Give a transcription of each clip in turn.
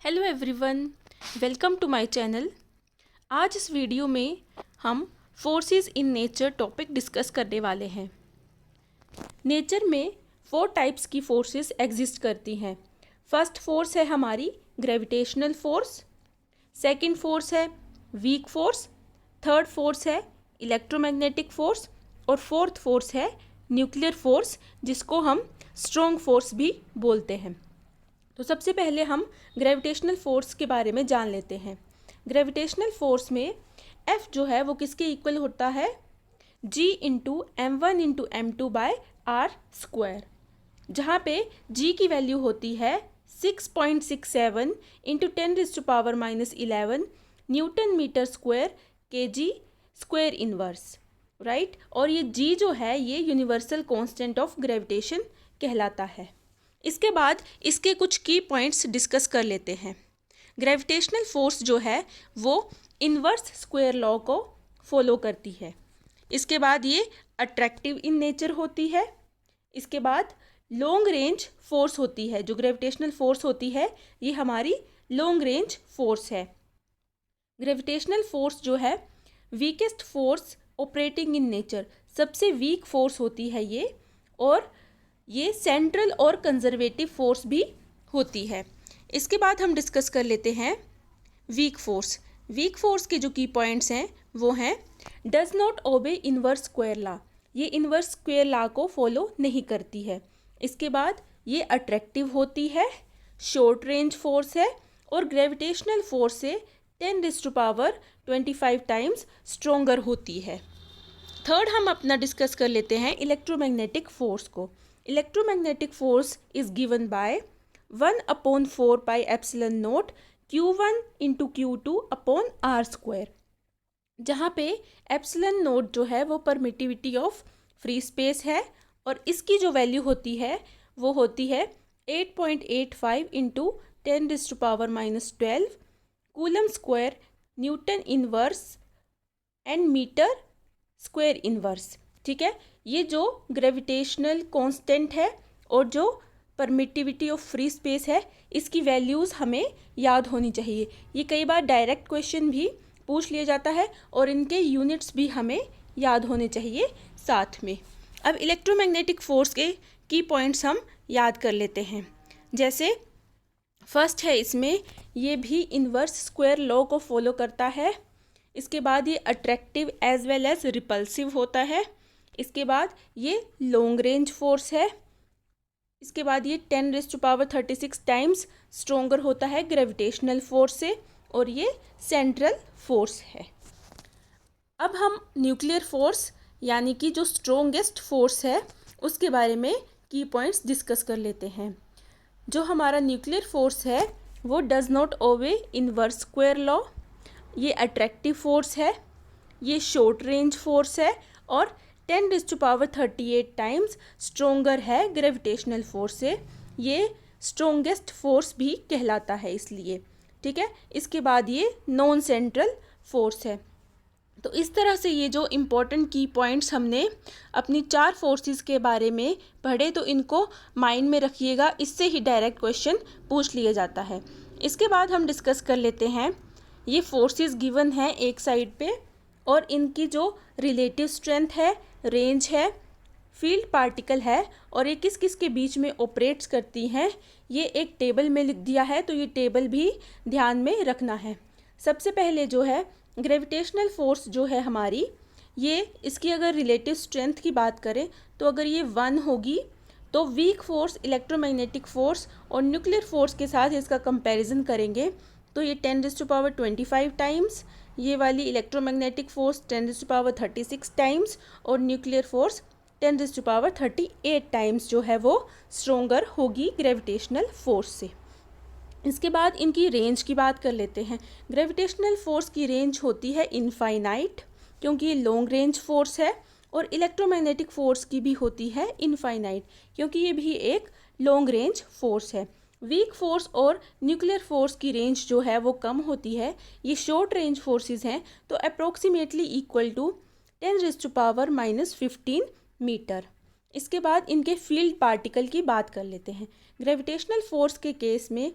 Hello everyone, welcome to my channel. आज इस video में हम forces in nature topic discuss करने वाले हैं। नेचर में 4 टाइप्स की फोर्सेस एग्जिस्ट करती हैं। फर्स्ट फोर्स है हमारी ग्रेविटेशनल फोर्स, सेकंड फोर्स है वीक फोर्स, थर्ड फोर्स है इलेक्ट्रोमैग्नेटिक फोर्स और फोर्थ फोर्स है न्यूक्लियर फोर्स, जिसको हम स्ट्रॉन्ग फोर्स भी बोलते हैं। तो सबसे पहले हम ग्रेविटेशनल फोर्स के बारे में जान लेते हैं। ग्रेविटेशनल फोर्स में F जो है वो किसके इक्वल होता है, G into M1 into M2 by R square, जहाँ पे G की वैल्यू होती है 6.67 into 10⁻⁻11 newton metre square kg square inverse, right. और ये G जो है ये यूनिवर्सल कांस्टेंट ऑफ ग्रेविटेशन कहलाता है। इसके बाद इसके कुछ की पॉइंट्स डिस्कस कर लेते हैं। ग्रेविटेशनल फोर्स जो है वो इनवर्स स्क्वायर लॉ को फॉलो करती है। इसके बाद ये अट्रैक्टिव इन नेचर होती है। इसके बाद लॉन्ग रेंज फोर्स होती है। जो ग्रेविटेशनल फोर्स होती है ये हमारी लॉन्ग रेंज फोर्स है। ग्रेविटेशनल फोर्स जो है weakest force operating in nature, सबसे वीक फोर्स होती है ये, और ये सेंट्रल और कंजर्वेटिव फोर्स भी होती है। इसके बाद हम डिस्कस कर लेते हैं वीक फोर्स। वीक फोर्स के जो की पॉइंट्स हैं वो हैं does not obey inverse square law, ये इनवर्स स्क्वायर लॉ को फॉलो नहीं करती है। इसके बाद ये अट्रैक्टिव होती है, शॉर्ट रेंज फोर्स है और ग्रेविटेशनल फोर्स से 10⁻25 टाइम्स स्ट्रोंगर होती है। थर्ड हम अपना डिस्कस कर लेते हैं इलेक्ट्रोमैग्नेटिक फोर्स को। Electromagnetic force is given by 1/4 pi epsilon not Q1 into Q2 upon R square, जहाँ पे एप्सिलॉन नॉट जो है वो परमिटिविटी ऑफ फ्री स्पेस है और इसकी जो वैल्यू होती है वो होती है 8.85 into 10⁻⁻12 coulomb square newton inverse and metre square inverse. ठीक है, ये जो ग्रेविटेशनल कांस्टेंट है और जो परमिटिविटी ऑफ फ्री स्पेस है इसकी वैल्यूज़ हमें याद होनी चाहिए। ये कई बार डायरेक्ट क्वेश्चन भी पूछ लिया जाता है और इनके यूनिट्स भी हमें याद होने चाहिए साथ में। अब इलेक्ट्रोमैग्नेटिक फोर्स के की पॉइंट्स हम याद कर लेते हैं। जैसे फर्स्ट है इसमें ये भी इनवर्स स्क्वायर लॉ को फॉलो करता है। इसके बाद ये attractive as well as repulsive होता है। इसके बाद ये लॉन्ग रेंज फोर्स है। इसके बाद ये 10⁻36 टाइम्स स्ट्रोंगर होता है ग्रेविटेशनल फोर्स से और ये सेंट्रल फोर्स है। अब हम न्यूक्लियर फोर्स यानी कि जो स्ट्रोंगेस्ट फोर्स है उसके बारे में की पॉइंट्स डिस्कस कर लेते हैं। जो हमारा न्यूक्लियर फोर्स है वो does not obey inverse square law, ये अट्रैक्टिव फोर्स है, ये शॉर्ट रेंज फोर्स है और 10⁻38 टाइम्स स्ट्रोंगर है ग्रेविटेशनल फोर्स से। ये स्ट्रोंगेस्ट फोर्स भी कहलाता है इसलिए। ठीक है, इसके बाद ये नॉन सेंट्रल फोर्स है। तो इस तरह से ये जो इम्पोर्टेंट की पॉइंट्स हमने अपनी 4 फोर्सेस के बारे में पढ़े तो इनको माइंड में रखिएगा, इससे ही डायरेक्ट क्वेश्चन पूछ लिया जाता है। इसके बाद हम डिस्कस कर लेते हैं ये फोर्सेस गिवन है एक साइड पे और इनकी जो रिलेटिव स्ट्रेंथ है, रेंज है, फील्ड पार्टिकल है और ये किस किस के बीच में ऑपरेट्स करती हैं, ये एक टेबल में लिख दिया है। तो ये टेबल भी ध्यान में रखना है। सबसे पहले जो है ग्रेविटेशनल फोर्स जो है हमारी, ये इसकी अगर रिलेटिव स्ट्रेंथ की बात करें तो अगर ये 1 होगी तो वीक फोर्स इलेक्ट्रोमैग्नेटिक फोर्स और न्यूक्लियर फोर्स के साथ इसका कंपैरिजन करेंगे तो ये 10⁻25 टाइम्स, ये वाली इलेक्ट्रोमैग्नेटिक फोर्स 10⁻36 टाइम्स और न्यूक्लियर फोर्स 10⁻38 टाइम्स जो है वो स्ट्रोंगर होगी ग्रेविटेशनल फोर्स से। इसके बाद इनकी रेंज की बात कर लेते हैं। ग्रेविटेशनल फोर्स की रेंज होती है इनफाइनाइट क्योंकि ये लॉन्ग रेंज फोर्स है और इलेक्ट्रोमैग्नेटिक फोर्स की भी होती है इनफाइनाइट क्योंकि ये भी एक लॉन्ग रेंज फोर्स है। वीक फोर्स और न्यूक्लियर फोर्स की रेंज जो है वो कम होती है। ये शॉर्ट रेंज फोर्सेस हैं तो अप्रोक्सीमेटली इक्वल टू 10⁻⁻15 मीटर। इसके बाद इनके फील्ड पार्टिकल की बात कर लेते हैं। ग्रेविटेशनल फोर्स के केस में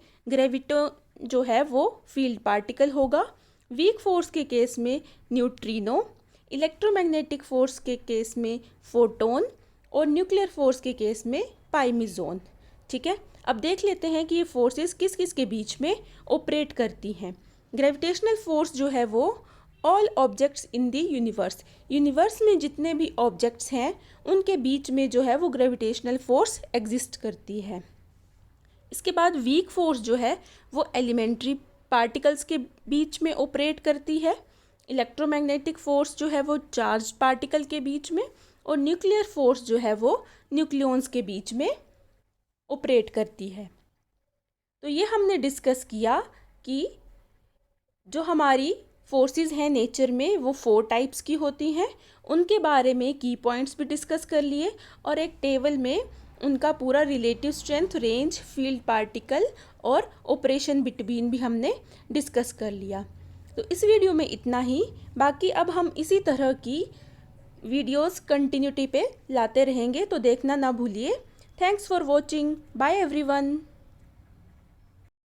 जो है वो फील्ड पार्टिकल होगा, वीक फोर्स के केस में न्यूट्रिनो, इलेक्ट्रोमैग्नेटिक फोर्स के केस में फोटोन और न्यूक्लियर फोर्स के केस में पाइमिजोन। ठीक है, अब देख लेते हैं कि ये फोर्सेस किस किस के बीच में ऑपरेट करती हैं। ग्रेविटेशनल फोर्स जो है वो all objects in the universe में जितने भी ऑब्जेक्ट्स हैं उनके बीच में जो है वो ग्रेविटेशनल फोर्स एग्जिस्ट करती है। इसके बाद वीक फोर्स जो है वो एलिमेंट्री पार्टिकल्स के बीच में ऑपरेट करती है, इलेक्ट्रोमैग्नेटिक फोर्स जो है वो चार्ज पार्टिकल के बीच में, और न्यूक्लियर फोर्स जो है वो न्यूक्लियॉन्स के बीच में ऑपरेट करती है। तो ये हमने डिस्कस किया कि जो हमारी फोर्सेस हैं नेचर में वो 4 टाइप्स की होती हैं, उनके बारे में की पॉइंट्स भी डिस्कस कर लिए, और एक टेबल में उनका पूरा relative strength, range, field particle और ऑपरेशन बिटवीन भी हमने डिस्कस कर लिया। तो इस वीडियो में इतना ही, बाकी अब हम इसी तरह की वीडियोस कंटिन्यूटी पे लाते रहेंगे, तो देखना ना भूलिए। Thanks for watching, bye everyone.